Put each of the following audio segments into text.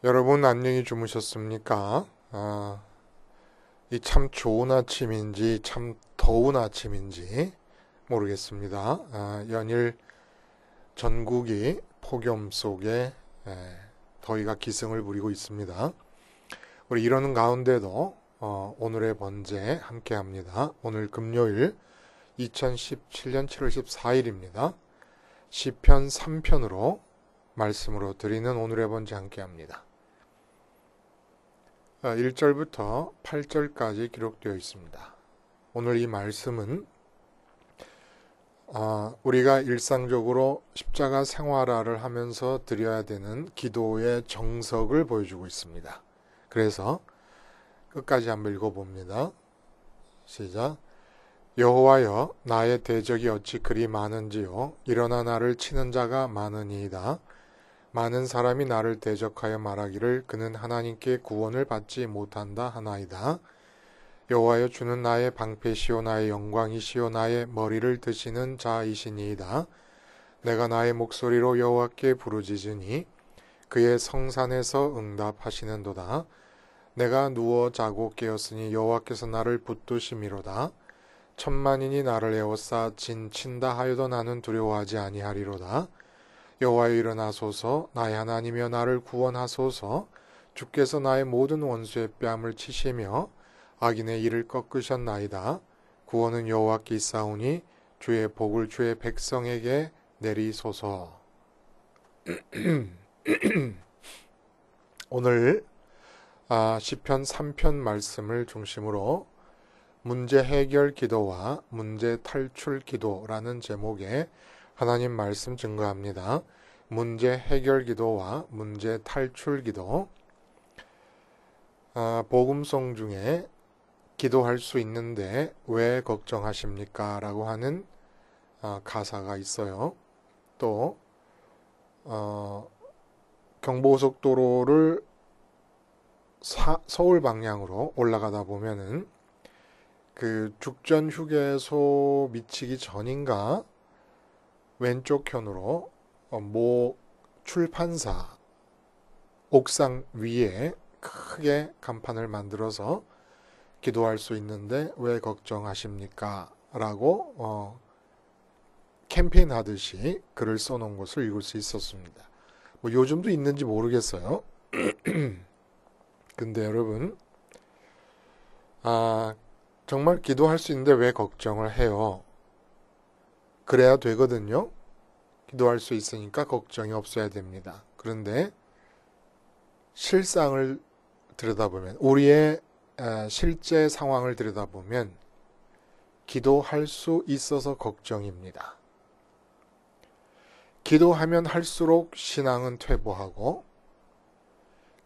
여러분 안녕히 주무셨습니까? 이 참 좋은 아침인지 참 더운 아침인지 모르겠습니다. 연일 전국이 폭염 속에 더위가 기승을 부리고 있습니다. 우리 이러는 가운데도 오늘의 번제 함께 합니다. 오늘 금요일 2017년 7월 14일입니다. 시편 3편으로 말씀으로 드리는 오늘의 번제 함께 합니다. 1절부터 8절까지 기록되어 있습니다. 오늘 이 말씀은 우리가 일상적으로 십자가 생활화를 하면서 드려야 되는 기도의 정석을 보여주고 있습니다. 그래서 끝까지 한번 읽어봅니다. 시작. 여호와여, 나의 대적이 어찌 그리 많은지요. 일어나 나를 치는 자가 많으니이다. 많은 사람이 나를 대적하여 말하기를 그는 하나님께 구원을 받지 못한다 하나이다. 여호와여, 주는 나의 방패시오 나의 영광이시오 나의 머리를 드시는 자이시니이다. 내가 나의 목소리로 여호와께 부르짖으니 그의 성산에서 응답하시는도다. 내가 누워 자고 깨었으니 여호와께서 나를 붙드심이로다. 천만인이 나를 에워싸 진친다 하여도 나는 두려워하지 아니하리로다. 여호와여, 일어나소서. 나의 하나님이여, 나를 구원하소서. 주께서 나의 모든 원수의 뺨을 치시며 악인의 이를 꺾으셨나이다. 구원은 여호와께 있사오니 주의 복을 주의 백성에게 내리소서. 오늘 시편 3편 말씀을 중심으로 문제 해결 기도와 문제 탈출 기도라는 제목의 하나님 말씀 증거합니다. 문제 해결 기도와 문제 탈출 기도. 복음송 중에 기도할 수 있는데 왜 걱정하십니까? 라고 하는 가사가 있어요. 또 경부고속도로를 서울 방향으로 올라가다 보면은 그 죽전 휴게소 미치기 전인가 왼쪽 편으로 모 출판사 옥상 위에 크게 간판을 만들어서 기도할 수 있는데 왜 걱정하십니까? 라고 캠페인 하듯이 글을 써놓은 것을 읽을 수 있었습니다. 뭐 요즘도 있는지 모르겠어요. 근데 여러분, 정말 기도할 수 있는데 왜 걱정을 해요? 그래야 되거든요. 기도할 수 있으니까 걱정이 없어야 됩니다. 그런데 실상을 들여다보면, 우리의 실제 상황을 들여다보면 기도할 수 있어서 걱정입니다. 기도하면 할수록 신앙은 퇴보하고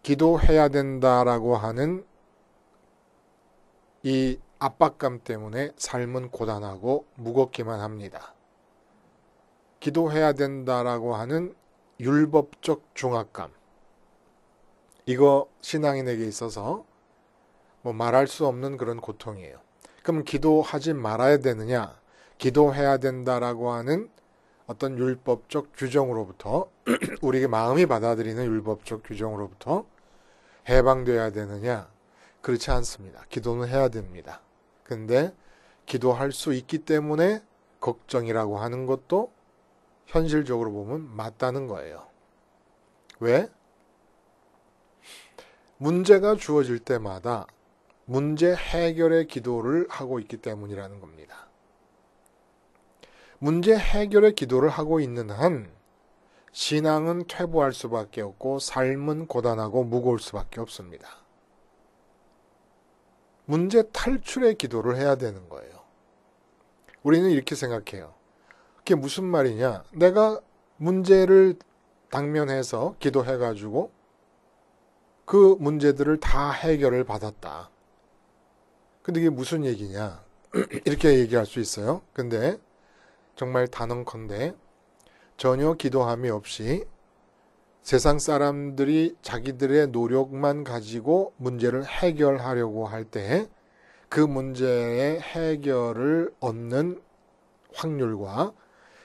기도해야 된다라고 하는 이 압박감 때문에 삶은 고단하고 무겁기만 합니다. 기도해야 된다라고 하는 율법적 중압감, 이거 신앙인에게 있어서 뭐 말할 수 없는 그런 고통이에요. 그럼 기도하지 말아야 되느냐? 기도해야 된다라고 하는 어떤 율법적 규정으로부터 우리 마음이 받아들이는 율법적 규정으로부터 해방되어야 되느냐? 그렇지 않습니다. 기도는 해야 됩니다. 근데 기도할 수 있기 때문에 걱정이라고 하는 것도 현실적으로 보면 맞다는 거예요. 왜? 문제가 주어질 때마다 문제 해결의 기도를 하고 있기 때문이라는 겁니다. 문제 해결의 기도를 하고 있는 한 신앙은 퇴보할 수밖에 없고 삶은 고단하고 무거울 수밖에 없습니다. 문제 탈출의 기도를 해야 되는 거예요. 우리는 이렇게 생각해요. 그게 무슨 말이냐? 내가 문제를 당면해서 기도해가지고 그 문제들을 다 해결을 받았다. 근데 이게 무슨 얘기냐? 이렇게 얘기할 수 있어요. 근데 정말 단언컨대 전혀 기도함이 없이 세상 사람들이 자기들의 노력만 가지고 문제를 해결하려고 할 때 그 문제의 해결을 얻는 확률과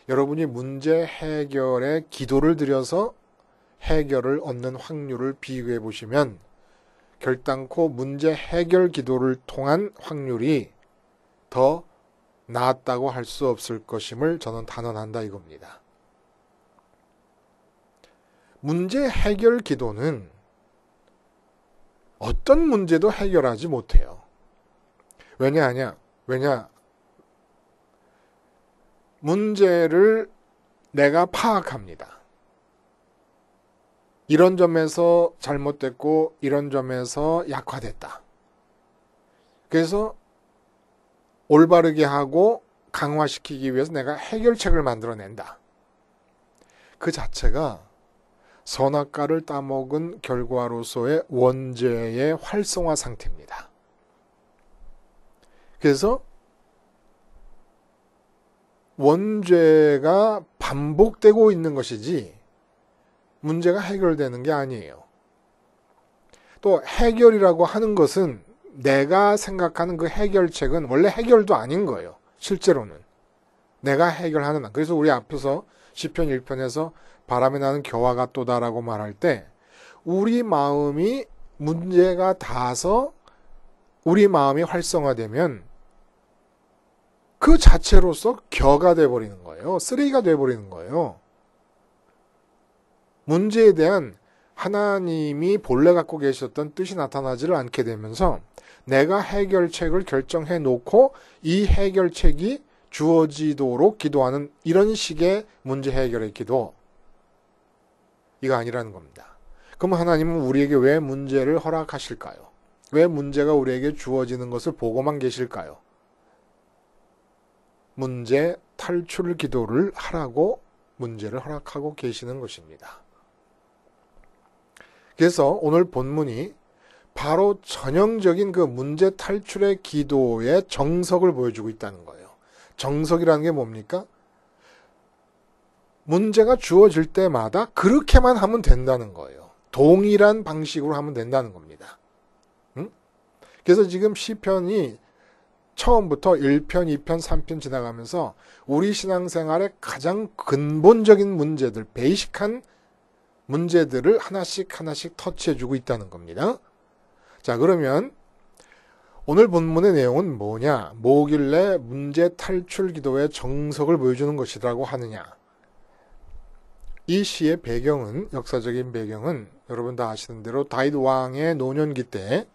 여러분이 문제 해결에 기도를 들여서 해결을 얻는 확률을 비교해 보시면 결단코 문제 해결 기도를 통한 확률이 더 낮다고 할 수 없을 것임을 저는 단언한다 이겁니다. 문제 해결 기도는 어떤 문제도 해결하지 못해요. 왜냐? 문제를 내가 파악합니다. 이런 점에서 잘못됐고 이런 점에서 약화됐다. 그래서 올바르게 하고 강화시키기 위해서 내가 해결책을 만들어낸다. 그 자체가 선악과를 따먹은 결과로서의 원죄의 활성화 상태입니다. 그래서 원죄가 반복되고 있는 것이지 문제가 해결되는 게 아니에요. 또 해결이라고 하는 것은 내가 생각하는 그 해결책은 원래 해결도 아닌 거예요. 실제로는. 내가 해결하는 한. 그래서 우리 앞에서 시편 1편에서 바람에 나는 겨와 같도다라고 말할 때 우리 마음이 문제가 닿아서 우리 마음이 활성화되면 그 자체로서 겨가 돼버리는 거예요. 쓰레기가 돼버리는 거예요. 문제에 대한 하나님이 본래 갖고 계셨던 뜻이 나타나지를 않게 되면서 내가 해결책을 결정해 놓고 이 해결책이 주어지도록 기도하는 이런 식의 문제 해결의 기도, 이거 아니라는 겁니다. 그럼 하나님은 우리에게 왜 문제를 허락하실까요? 왜 문제가 우리에게 주어지는 것을 보고만 계실까요? 문제 탈출 기도를 하라고 문제를 허락하고 계시는 것입니다. 그래서 오늘 본문이 바로 전형적인 그 문제 탈출의 기도의 정석을 보여주고 있다는 거예요. 정석이라는 게 뭡니까? 문제가 주어질 때마다 그렇게만 하면 된다는 거예요. 동일한 방식으로 하면 된다는 겁니다. 그래서 지금 시편이 처음부터 1편, 2편, 3편 지나가면서 우리 신앙생활의 가장 근본적인 문제들, 베이식한 문제들을 하나씩 터치해주고 있다는 겁니다. 자, 그러면 오늘 본문의 내용은 뭐냐? 뭐길래 문제 탈출 기도의 정석을 보여주는 것이라고 하느냐? 이 시의 배경은, 역사적인 배경은 여러분 다 아시는 대로 다윗 왕의 노년기 때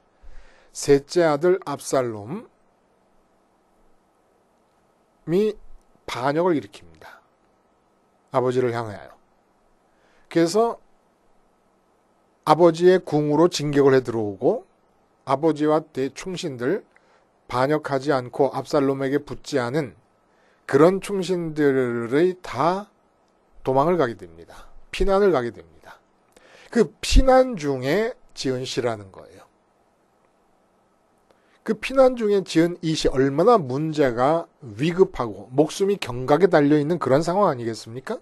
셋째 아들 압살롬이 반역을 일으킵니다. 아버지를 향하여. 그래서 아버지의 궁으로 진격을 해 들어오고 아버지와 충신들, 반역하지 않고 압살롬에게 붙지 않은 그런 충신들의 다 도망을 가게 됩니다. 피난을 가게 됩니다. 그 피난 중에 지은 시라는 거예요. 그 피난 중에 지은 이 시, 얼마나 문제가 위급하고 목숨이 경각에 달려있는 그런 상황 아니겠습니까?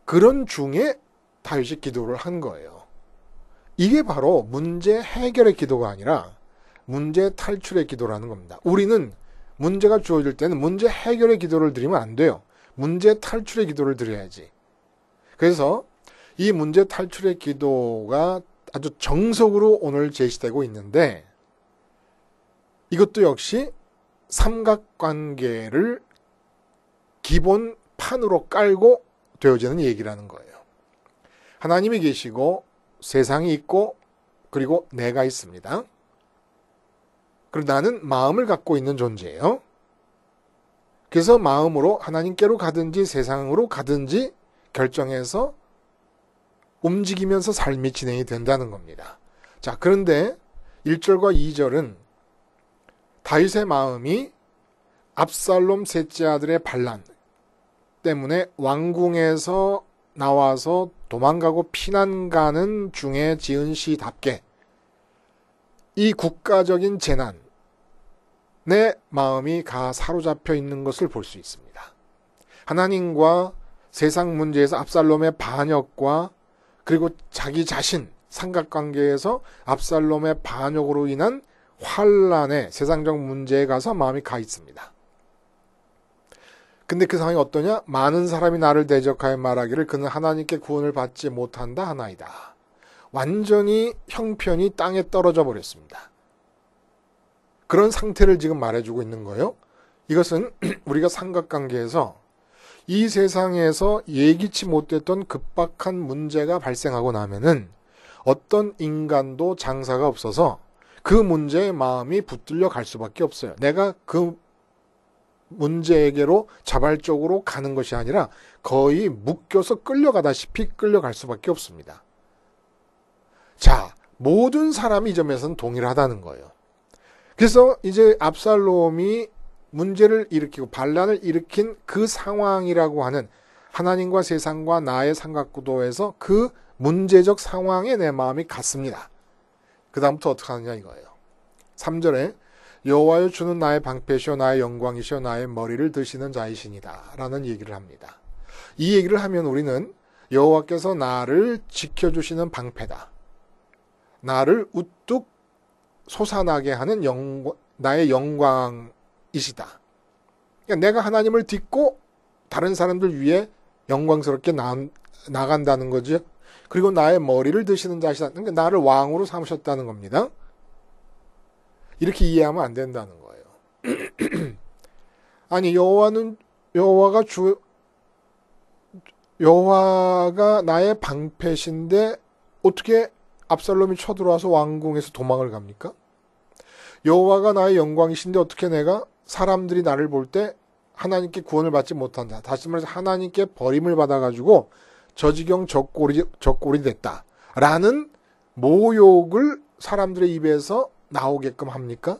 그런 중에 다윗이 기도를 한 거예요. 이게 바로 문제 해결의 기도가 아니라 문제 탈출의 기도라는 겁니다. 우리는 문제가 주어질 때는 문제 해결의 기도를 드리면 안 돼요. 문제 탈출의 기도를 드려야지. 그래서 이 문제 탈출의 기도가 아주 정석으로 오늘 제시되고 있는데 이것도 역시 삼각관계를 기본 판으로 깔고 되어지는 얘기라는 거예요. 하나님이 계시고 세상이 있고 그리고 내가 있습니다. 그리고 나는 마음을 갖고 있는 존재예요. 그래서 마음으로 하나님께로 가든지 세상으로 가든지 결정해서 움직이면서 삶이 진행이 된다는 겁니다. 자, 그런데 1절과 2절은 다윗의 마음이 압살롬 셋째 아들의 반란 때문에 왕궁에서 나와서 도망가고 피난 가는 중에 지은 시답게 이 국가적인 재난에 마음이 가 사로잡혀 있는 것을 볼 수 있습니다. 하나님과 세상 문제에서 압살롬의 반역과 그리고 자기 자신 삼각관계에서 압살롬의 반역으로 인한 환란의 세상적 문제에 가서 마음이 가 있습니다. 근데 그 상황이 어떠냐? 많은 사람이 나를 대적하여 말하기를 그는 하나님께 구원을 받지 못한다 하나이다. 완전히 형편이 땅에 떨어져 버렸습니다. 그런 상태를 지금 말해주고 있는 거예요. 이것은 우리가 삼각관계에서 이 세상에서 예기치 못했던 급박한 문제가 발생하고 나면은 어떤 인간도 장사가 없어서 그 문제에 마음이 붙들려 갈 수밖에 없어요. 내가 그 문제에게로 자발적으로 가는 것이 아니라 거의 묶여서 끌려가다시피 끌려갈 수밖에 없습니다. 자, 모든 사람이 이 점에서는 동일하다는 거예요. 그래서 이제 압살롬이 문제를 일으키고 반란을 일으킨 그 상황이라고 하는 하나님과 세상과 나의 삼각구도에서 그 문제적 상황에 내 마음이 갔습니다. 그 다음부터 어떻게 하느냐 이거예요. 3절에 여호와여 주는 나의 방패시오 나의 영광이시오 나의 머리를 드시는 자이시니다 라는 얘기를 합니다. 이 얘기를 하면 우리는 여호와께서 나를 지켜주시는 방패다. 나를 우뚝 솟아나게 하는 나의 영광이시다. 그러니까 내가 하나님을 딛고 다른 사람들 위해 영광스럽게 나간다는 거죠. 그리고 나의 머리를 드시는 자시다. 그러니까 나를 왕으로 삼으셨다는 겁니다. 이렇게 이해하면 안 된다는 거예요. 아니 여호와가 나의 방패신데 어떻게 압살롬이 쳐들어와서 왕궁에서 도망을 갑니까? 여호와가 나의 영광이신데 어떻게 내가 사람들이 나를 볼 때 하나님께 구원을 받지 못한다. 다시 말해서 하나님께 버림을 받아가지고 저지경 적골이 됐다. 라는 모욕을 사람들의 입에서 나오게끔 합니까?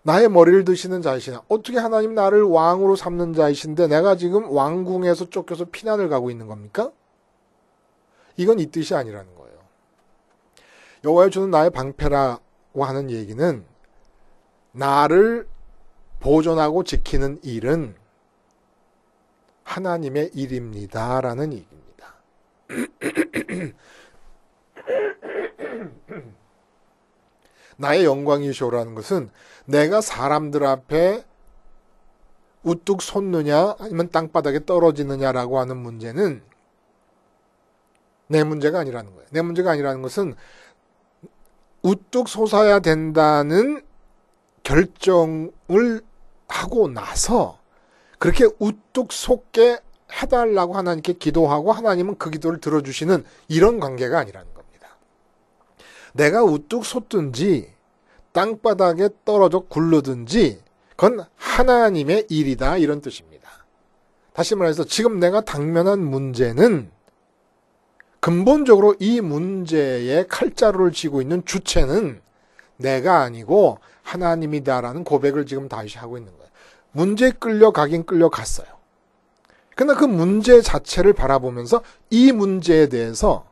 나의 머리를 드시는 자이시나 어떻게 하나님 나를 왕으로 삼는 자이신데 내가 지금 왕궁에서 쫓겨서 피난을 가고 있는 겁니까? 이건 이 뜻이 아니라는 거예요. 여호와여 주는 나의 방패라고 하는 얘기는 나를 보존하고 지키는 일은 하나님의 일입니다. 라는 얘기입니다. 나의 영광이시오라는 것은 내가 사람들 앞에 우뚝 솟느냐 아니면 땅바닥에 떨어지느냐라고 하는 문제는 내 문제가 아니라는 거예요. 내 문제가 아니라는 것은 우뚝 솟아야 된다는 결정을 하고 나서 그렇게 우뚝 솟게 해달라고 하나님께 기도하고 하나님은 그 기도를 들어주시는 이런 관계가 아니라는 겁니다. 내가 우뚝 솟든지 땅바닥에 떨어져 굴르든지 그건 하나님의 일이다 이런 뜻입니다. 다시 말해서 지금 내가 당면한 문제는 근본적으로 이 문제에 칼자루를 쥐고 있는 주체는 내가 아니고 하나님이다라는 고백을 지금 다시 하고 있는 거예요. 문제에 끌려가긴 끌려갔어요. 그러나 그 문제 자체를 바라보면서 이 문제에 대해서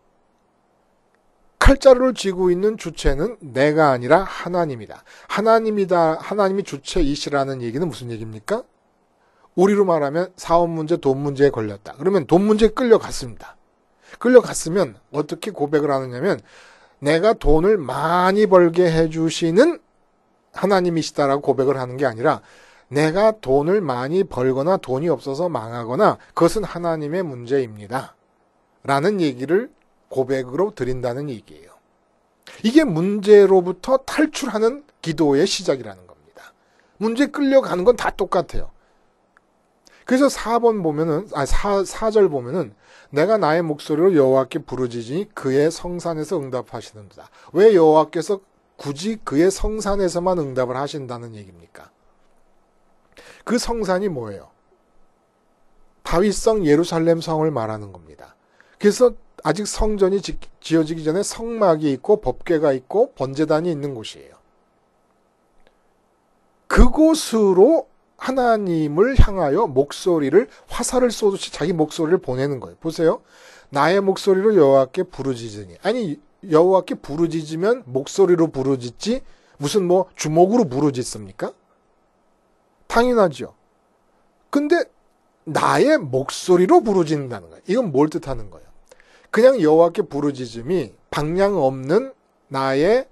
칼자루를 쥐고 있는 주체는 내가 아니라 하나님이다. 하나님이 주체이시라는 얘기는 무슨 얘기입니까? 우리로 말하면 사업 문제, 돈 문제에 걸렸다. 그러면 돈 문제에 끌려갔습니다. 끌려갔으면 어떻게 고백을 하느냐면 내가 돈을 많이 벌게 해주시는 하나님이시다라고 고백을 하는 게 아니라 내가 돈을 많이 벌거나 돈이 없어서 망하거나 그것은 하나님의 문제입니다. 라는 얘기를 고백으로 드린다는 얘기예요. 이게 문제로부터 탈출하는 기도의 시작이라는 겁니다. 문제에 끌려가는 건 다 똑같아요. 그래서 4절 보면은 내가 나의 목소리로 여호와께 부르짖으니 그의 성산에서 응답하시는도다. 왜 여호와께서 굳이 그의 성산에서만 응답을 하신다는 얘기입니까? 그 성산이 뭐예요? 다윗성 예루살렘 성을 말하는 겁니다. 그래서 아직 성전이 지어지기 전에 성막이 있고 법궤가 있고 번제단이 있는 곳이에요. 그곳으로 하나님을 향하여 화살을 쏘듯이 자기 목소리를 보내는 거예요. 보세요. 나의 목소리로 여호와께 부르짖으니. 아니 여호와께 부르짖으면 목소리로 부르짖지 무슨 주먹으로 부르짖습니까? 당연하죠. 근데 나의 목소리로 부르짖는다는 거예요. 이건 뭘 뜻하는 거예요? 그냥 여호와께 부르짖음이 방향 없는 나의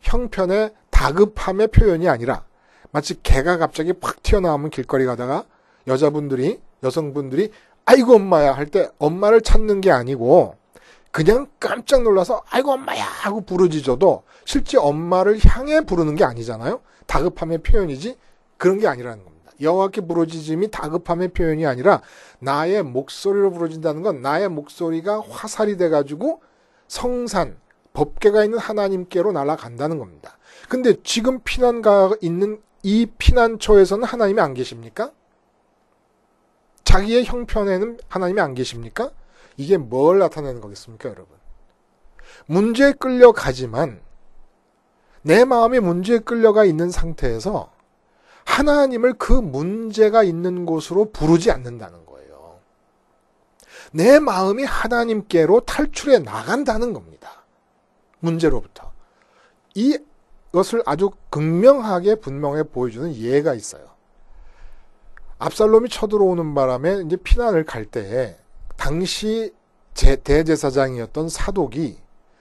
형편의 다급함의 표현이 아니라 마치 개가 갑자기 팍 튀어나오면 길거리 가다가 여성분들이 아이고 엄마야 할 때 엄마를 찾는 게 아니고 그냥 깜짝 놀라서 아이고 엄마야 하고 부르짖어도 실제 엄마를 향해 부르는 게 아니잖아요. 다급함의 표현이지 그런 게 아니라는 겁니다. 여호와께 부르짖음이 다급함의 표현이 아니라 나의 목소리로 부르짖는다는 건 나의 목소리가 화살이 돼가지고 성산, 법궤가 있는 하나님께로 날아간다는 겁니다. 근데 지금 피난가 있는 이 피난처에서는 하나님이 안 계십니까? 자기의 형편에는 하나님이 안 계십니까? 이게 뭘 나타내는 거겠습니까, 여러분? 문제에 끌려가지만 내 마음이 문제에 끌려가 있는 상태에서 하나님을 그 문제가 있는 곳으로 부르지 않는다는 거예요. 내 마음이 하나님께로 탈출해 나간다는 겁니다. 문제로부터. 이것을 아주 극명하게 분명해 보여주는 예가 있어요. 압살롬이 쳐들어오는 바람에 이제 피난을 갈 때에 당시 대제사장이었던 사독이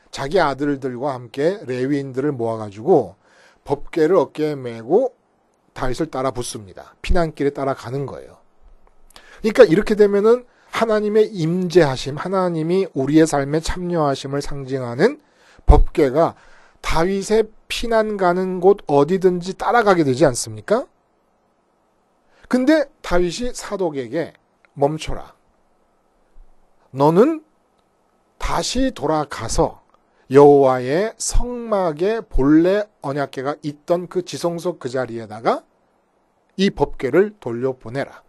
자기 아들들과 함께 레위인들을 모아가지고 법궤를 어깨에 메고 다윗을 따라 붙습니다. 피난길에 따라가는 거예요. 그러니까 이렇게 되면은 하나님의 임재하심, 하나님이 우리의 삶에 참여하심을 상징하는 법궤가 다윗의 피난 가는 곳 어디든지 따라가게 되지 않습니까? 근데 다윗이 사독에게 멈춰라. 너는 다시 돌아가서 여호와의 성막에 본래 언약궤가 있던 그 지성소 그 자리에다가 이 법궤를 돌려보내라.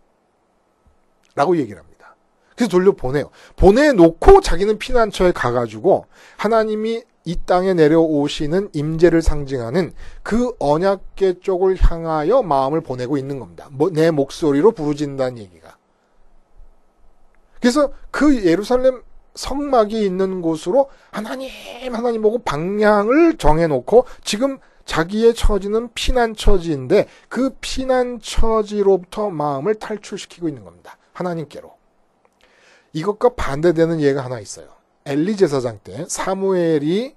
라고 얘기를 합니다. 그래서 돌려보내요. 보내놓고 자기는 피난처에 가가지고 하나님이 이 땅에 내려오시는 임재를 상징하는 그 언약궤 쪽을 향하여 마음을 보내고 있는 겁니다. 내 목소리로 부르짖는다는 얘기가. 그래서 그 예루살렘 성막이 있는 곳으로 하나님 보고 방향을 정해놓고 지금 자기의 처지는 피난처지인데 그 피난처지로부터 마음을 탈출시키고 있는 겁니다. 하나님께로. 이것과 반대되는 예가 하나 있어요. 엘리 제사장 때 사무엘이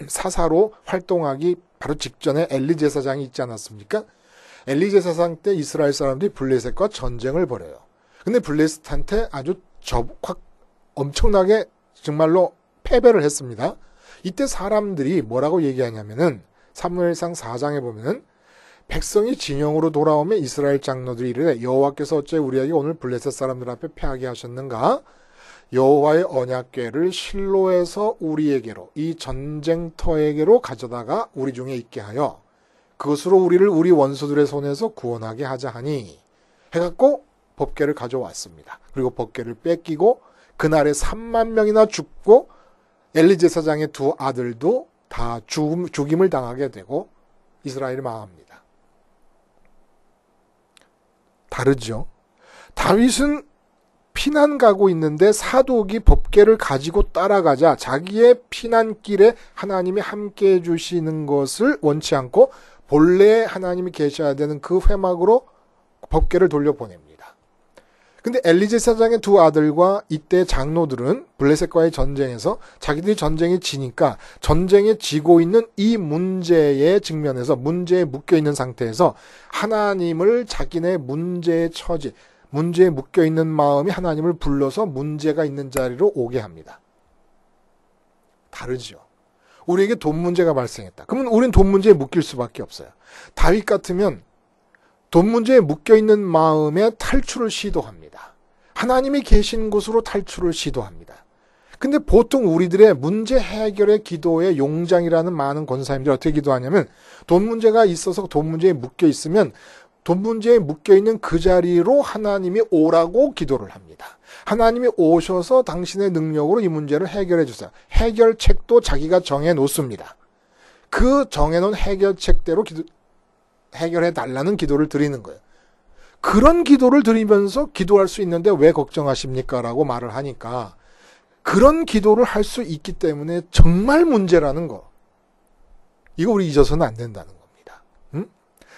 사사로 활동하기 바로 직전에 엘리 제사장이 있지 않았습니까? 엘리 제사장 때 이스라엘 사람들이 블레셋과 전쟁을 벌여요. 근데 블레셋한테 아주 엄청나게 정말로 패배를 했습니다. 이때 사람들이 뭐라고 얘기하냐면은 사무엘상 4장에 보면은 백성이 진영으로 돌아오면 이스라엘 장로들이 이르되 여호와께서 어째 우리에게 오늘 블레셋 사람들 앞에 패하게 하셨는가? 여호와의 언약궤를 실로에서 우리에게로 이 전쟁터에게로 가져다가 우리 중에 있게 하여 그것으로 우리를 우리 원수들의 손에서 구원하게 하자 하니 해갖고 법궤를 가져왔습니다. 그리고 법궤를 뺏기고 그날에 3만 명이나 죽고 엘리 제사장의 두 아들도 다 죽임을 당하게 되고 이스라엘이 망합니다. 다르죠. 다윗은 피난 가고 있는데 사독이 법궤를 가지고 따라가자 자기의 피난길에 하나님이 함께해 주시는 것을 원치 않고 본래 하나님이 계셔야 되는 그 회막으로 법궤를 돌려보냅니다. 근데 엘리 제사장의 두 아들과 이때 장로들은 블레셋과의 전쟁에서 자기들이 전쟁에 지니까 전쟁에 지고 있는 이 문제에 직면해서 문제에 묶여있는 상태에서 하나님을 자기네 문제의 처지, 문제에 묶여있는 마음이 하나님을 불러서 문제가 있는 자리로 오게 합니다. 다르죠. 우리에게 돈 문제가 발생했다. 그러면 우린 돈 문제에 묶일 수밖에 없어요. 다윗 같으면 돈 문제에 묶여있는 마음에 탈출을 시도합니다. 하나님이 계신 곳으로 탈출을 시도합니다. 근데 보통 우리들의 문제 해결의 기도의 용장이라는 많은 권사님들이 어떻게 기도하냐면 돈 문제가 있어서 돈 문제에 묶여 있으면 돈 문제에 묶여 있는 그 자리로 하나님이 오라고 기도를 합니다. 하나님이 오셔서 당신의 능력으로 이 문제를 해결해 주세요. 해결책도 자기가 정해 놓습니다. 그 정해놓은 해결책대로 해결해 달라는 기도를 드리는 거예요. 그런 기도를 드리면서 기도할 수 있는데 왜 걱정하십니까? 라고 말을 하니까 그런 기도를 할 수 있기 때문에 정말 문제라는 거. 이거 우리 잊어서는 안 된다는 겁니다. 응?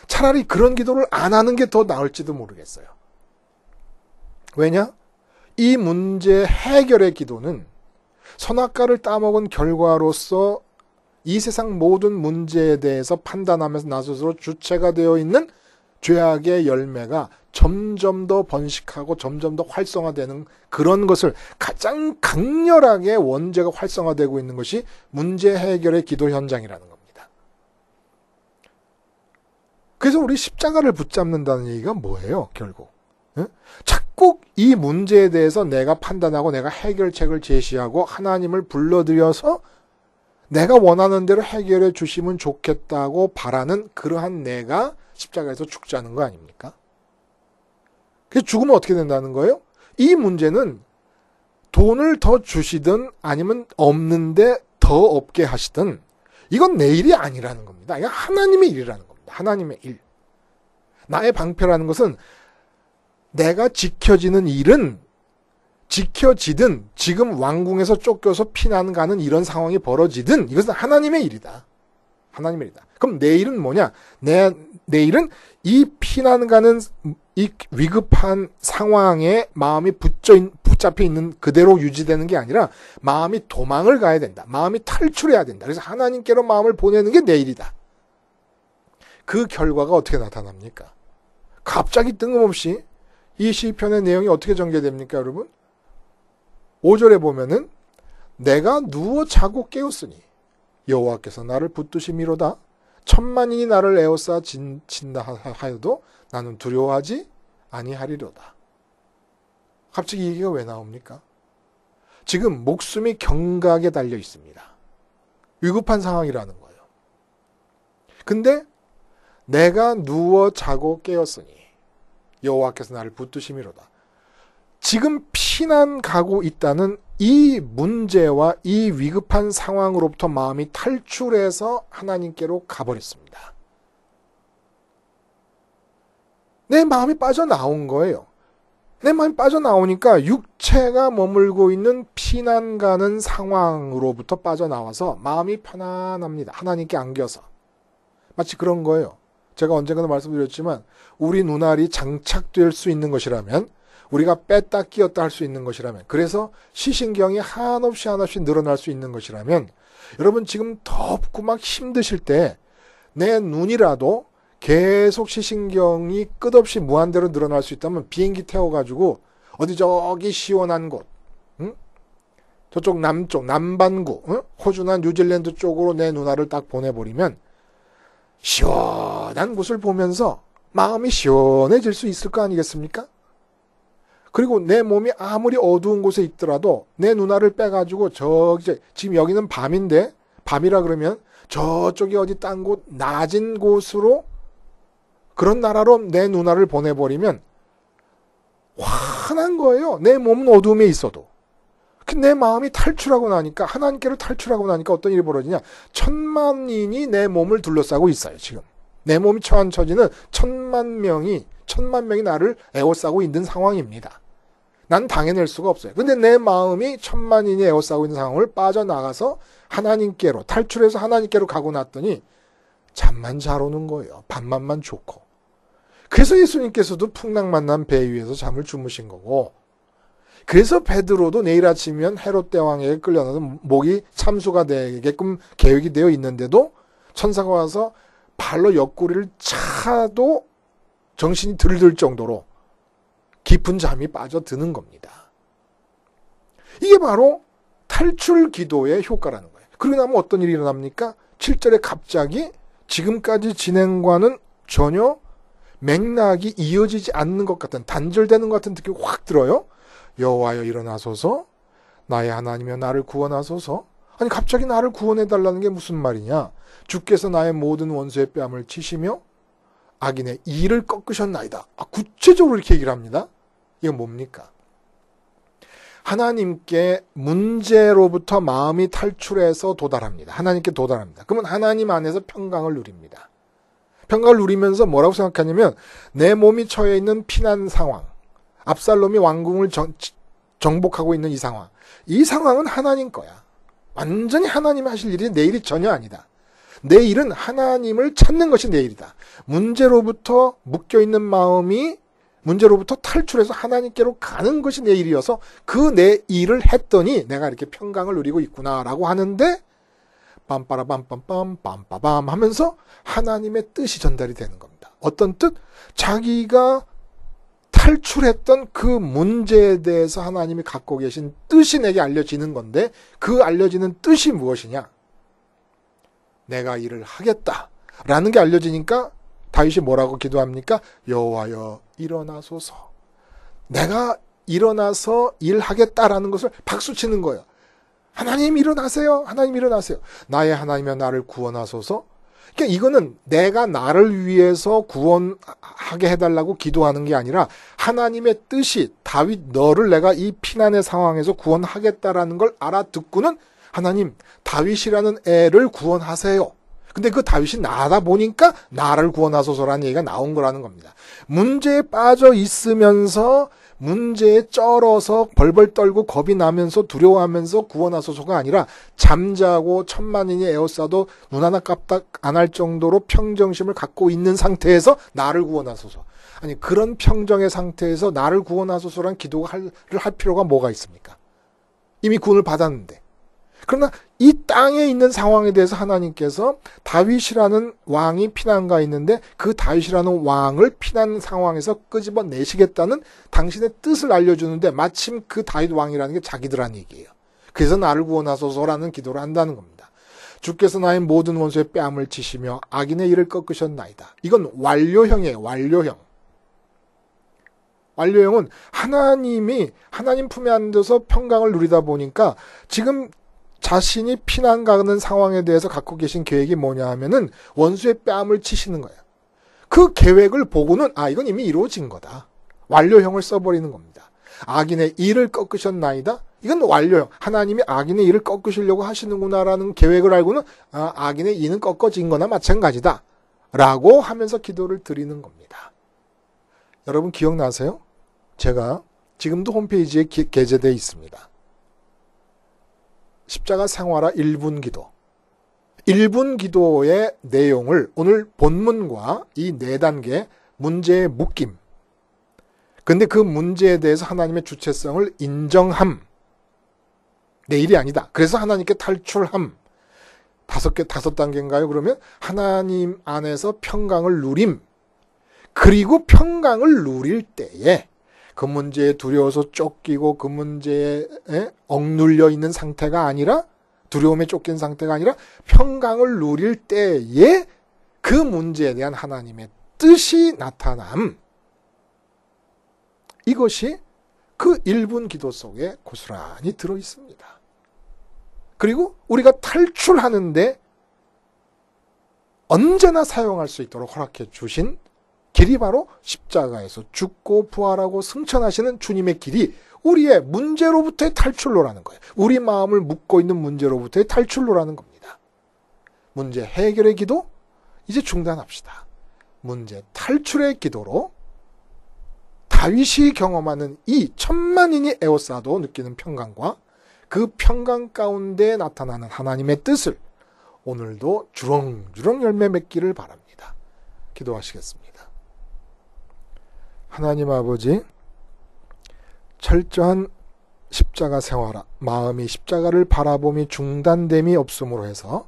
차라리 그런 기도를 안 하는 게 더 나을지도 모르겠어요. 왜냐? 이 문제 해결의 기도는 선악과를 따먹은 결과로서 이 세상 모든 문제에 대해서 판단하면서 나 스스로 주체가 되어 있는 죄악의 열매가 점점 더 번식하고 점점 더 활성화되는 그런 것을 가장 강렬하게 원죄가 활성화되고 있는 것이 문제 해결의 기도 현장이라는 겁니다. 그래서 우리 십자가를 붙잡는다는 얘기가 뭐예요, 결국? 자꾸 이 문제에 대해서 내가 판단하고 내가 해결책을 제시하고 하나님을 불러들여서 내가 원하는 대로 해결해 주시면 좋겠다고 바라는 그러한 내가 십자가에서 죽자는 거 아닙니까? 그래서 죽으면 어떻게 된다는 거예요? 이 문제는 돈을 더 주시든 아니면 없는데 더 없게 하시든 이건 내 일이 아니라는 겁니다. 이건 하나님의 일이라는 겁니다. 하나님의 일. 나의 방패라는 것은 내가 지켜지는 일은 지켜지든 지금 왕궁에서 쫓겨서 피난 가는 이런 상황이 벌어지든 이것은 하나님의 일이다. 하나님의 일이다. 그럼 내 일은 뭐냐? 내 일은 이 피난 가는 이 위급한 상황에 마음이 붙잡혀 있는 그대로 유지되는 게 아니라 마음이 도망을 가야 된다. 마음이 탈출해야 된다. 그래서 하나님께로 마음을 보내는 게 내 일이다. 그 결과가 어떻게 나타납니까? 갑자기 뜬금없이 이 시편의 내용이 어떻게 전개됩니까, 여러분? 5절에 보면은 내가 누워 자고 깨었으니 여호와께서 나를 붙드심이로다. 천만인이 나를 에워싸 진다 하여도 나는 두려워하지 아니하리로다. 갑자기 이 얘기가 왜 나옵니까? 지금 목숨이 경각에 달려 있습니다. 위급한 상황이라는 거예요. 근데 내가 누워 자고 깨었으니 여호와께서 나를 붙드심이로다. 지금 피난 가고 있다는 이 문제와 이 위급한 상황으로부터 마음이 탈출해서 하나님께로 가버렸습니다. 내 마음이 빠져나온 거예요. 내 마음이 빠져나오니까 육체가 머물고 있는 피난 가는 상황으로부터 빠져나와서 마음이 편안합니다. 하나님께 안겨서. 마치 그런 거예요. 제가 언젠가도 말씀드렸지만 우리 눈알이 장착될 수 있는 것이라면 우리가 뺐다 끼었다 할 수 있는 것이라면 그래서 시신경이 한없이 늘어날 수 있는 것이라면 여러분 지금 덥고 막 힘드실 때 내 눈이라도 계속 시신경이 끝없이 무한대로 늘어날 수 있다면 비행기 태워가지고 어디 저기 시원한 곳 저쪽 남쪽 남반구 호주나 뉴질랜드 쪽으로 내 눈알을 딱 보내버리면 시원한 곳을 보면서 마음이 시원해질 수 있을 거 아니겠습니까? 그리고 내 몸이 아무리 어두운 곳에 있더라도 내 눈알을 빼가지고 지금 여기는 밤인데 밤이라 그러면 저쪽이 어디 딴 곳 낮은 곳으로 그런 나라로 내 눈알을 보내버리면 환한 거예요. 내 몸은 어두움에 있어도. 내 마음이 탈출하고 나니까 하나님께로 탈출하고 나니까 어떤 일이 벌어지냐. 천만인이 내 몸을 둘러싸고 있어요. 지금. 내 몸이 처한 처지는 천만 명이 나를 에워싸고 있는 상황입니다. 난 당해낼 수가 없어요. 근데 내 마음이 천만인이 에워싸고 있는 상황을 빠져나가서 하나님께로 탈출해서 하나님께로 가고 났더니 잠만 잘 오는 거예요. 밤만만 좋고. 그래서 예수님께서도 풍랑 만난 배 위에서 잠을 주무신 거고 그래서 베드로도 내일 아침이면 헤롯 대왕에게 끌려나서 목이 참수가 되게끔 계획이 되어 있는데도 천사가 와서 발로 옆구리를 차도 정신이 들들 정도로 깊은 잠이 빠져드는 겁니다. 이게 바로 탈출 기도의 효과라는 거예요. 그러고 나면 어떤 일이 일어납니까? 7절에 갑자기 지금까지 진행과는 전혀 맥락이 이어지지 않는 것 같은 단절되는 것 같은 느낌이 확 들어요. 여호와여 일어나소서 나의 하나님이여 나를 구원하소서. 아니 갑자기 나를 구원해달라는 게 무슨 말이냐. 주께서 나의 모든 원수의 뺨을 치시며 악인의 이를 꺾으셨나이다. 구체적으로 이렇게 얘기를 합니다. 이건 뭡니까? 하나님께 문제로부터 마음이 탈출해서 도달합니다. 하나님께 도달합니다. 그러면 하나님 안에서 평강을 누립니다. 평강을 누리면서 뭐라고 생각하냐면 내 몸이 처해 있는 피난 상황, 압살롬이 왕궁을 정복하고 있는 이 상황은 하나님 거야. 완전히 하나님이 하실 일이 내 일이 전혀 아니다. 내 일은 하나님을 찾는 것이 내 일이다. 문제로부터 묶여있는 마음이 문제로부터 탈출해서 하나님께로 가는 것이 내 일이어서 그 내 일을 했더니 내가 이렇게 평강을 누리고 있구나라고 하는데 빰빠라빰빰빰 빰빠밤 하면서 하나님의 뜻이 전달이 되는 겁니다. 어떤 뜻? 자기가 탈출했던 그 문제에 대해서 하나님이 갖고 계신 뜻이 내게 알려지는 건데 그 알려지는 뜻이 무엇이냐? 내가 일을 하겠다 라는 게 알려지니까 다윗이 뭐라고 기도합니까? 여호와여 일어나소서. 내가 일어나서 일하겠다라는 것을 박수치는 거예요. 하나님 일어나세요. 하나님 일어나세요. 나의 하나님이여 나를 구원하소서. 그러니까 이거는 내가 나를 위해서 구원하게 해달라고 기도하는 게 아니라 하나님의 뜻이 다윗 너를 내가 이 피난의 상황에서 구원하겠다라는 걸 알아듣고는 하나님 다윗이라는 애를 구원하세요. 근데 그 다윗이 나다 보니까 나를 구원하소서라는 얘기가 나온 거라는 겁니다. 문제에 빠져 있으면서 문제에 쩔어서 벌벌 떨고 겁이 나면서 두려워하면서 구원하소서가 아니라 잠자고 천만인이 에워싸도 눈 하나 깜빡 안 할 정도로 평정심을 갖고 있는 상태에서 나를 구원하소서. 아니 그런 평정의 상태에서 나를 구원하소서란 기도를 할 필요가 뭐가 있습니까? 이미 구원을 받았는데. 그러나 이 땅에 있는 상황에 대해서 하나님께서 다윗이라는 왕이 피난가 있는데 그 다윗이라는 왕을 피난 상황에서 끄집어내시겠다는 당신의 뜻을 알려주는데 마침 그 다윗 왕이라는 게 자기들한 얘기예요. 그래서 나를 구원하소서라는 기도를 한다는 겁니다. 주께서 나의 모든 원수의 뺨을 치시며 악인의 일을 꺾으셨나이다. 이건 완료형이에요. 완료형. 완료형은 하나님이 하나님 품에 앉아서 평강을 누리다 보니까 지금 자신이 피난 가는 상황에 대해서 갖고 계신 계획이 뭐냐 하면은 원수의 뺨을 치시는 거예요. 그 계획을 보고는 이건 이미 이루어진 거다. 완료형을 써버리는 겁니다. 악인의 일을 꺾으셨나이다. 이건 완료형. 하나님이 악인의 일을 꺾으시려고 하시는구나라는 계획을 알고는 악인의 이는 꺾어진 거나 마찬가지다. 라고 하면서 기도를 드리는 겁니다. 여러분 기억나세요? 제가 지금도 홈페이지에 게재되어 있습니다. 십자가 생활화 1분 기도. 1분 기도의 내용을 오늘 본문과 이 4단계 문제의 묶임. 근데 그 문제에 대해서 하나님의 주체성을 인정함. 내 일이 아니다. 그래서 하나님께 탈출함. 5단계인가요? 그러면 하나님 안에서 평강을 누림. 그리고 평강을 누릴 때에 그 문제에 두려워서 쫓기고 그 문제에 억눌려 있는 상태가 아니라 두려움에 쫓긴 상태가 아니라 평강을 누릴 때에 그 문제에 대한 하나님의 뜻이 나타남. 이것이 그 1분 기도 속에 고스란히 들어있습니다. 그리고 우리가 탈출하는데 언제나 사용할 수 있도록 허락해 주신 길이 바로 십자가에서 죽고 부활하고 승천하시는 주님의 길이 우리의 문제로부터의 탈출로라는 거예요. 우리 마음을 묶고 있는 문제로부터의 탈출로라는 겁니다. 문제 해결의 기도 이제 중단합시다. 문제 탈출의 기도로 다윗이 경험하는 이 천만인이 에워싸도 느끼는 평강과 그 평강 가운데 나타나는 하나님의 뜻을 오늘도 주렁주렁 열매 맺기를 바랍니다. 기도하시겠습니다. 하나님 아버지, 철저한 십자가 생활화, 마음이 십자가를 바라봄이 중단됨이 없음으로 해서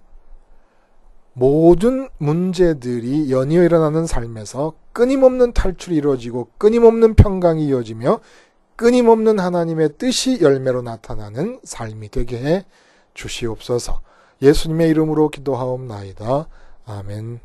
모든 문제들이 연이어 일어나는 삶에서 끊임없는 탈출이 이루어지고 끊임없는 평강이 이어지며 끊임없는 하나님의 뜻이 열매로 나타나는 삶이 되게 해 주시옵소서. 예수님의 이름으로 기도하옵나이다. 아멘.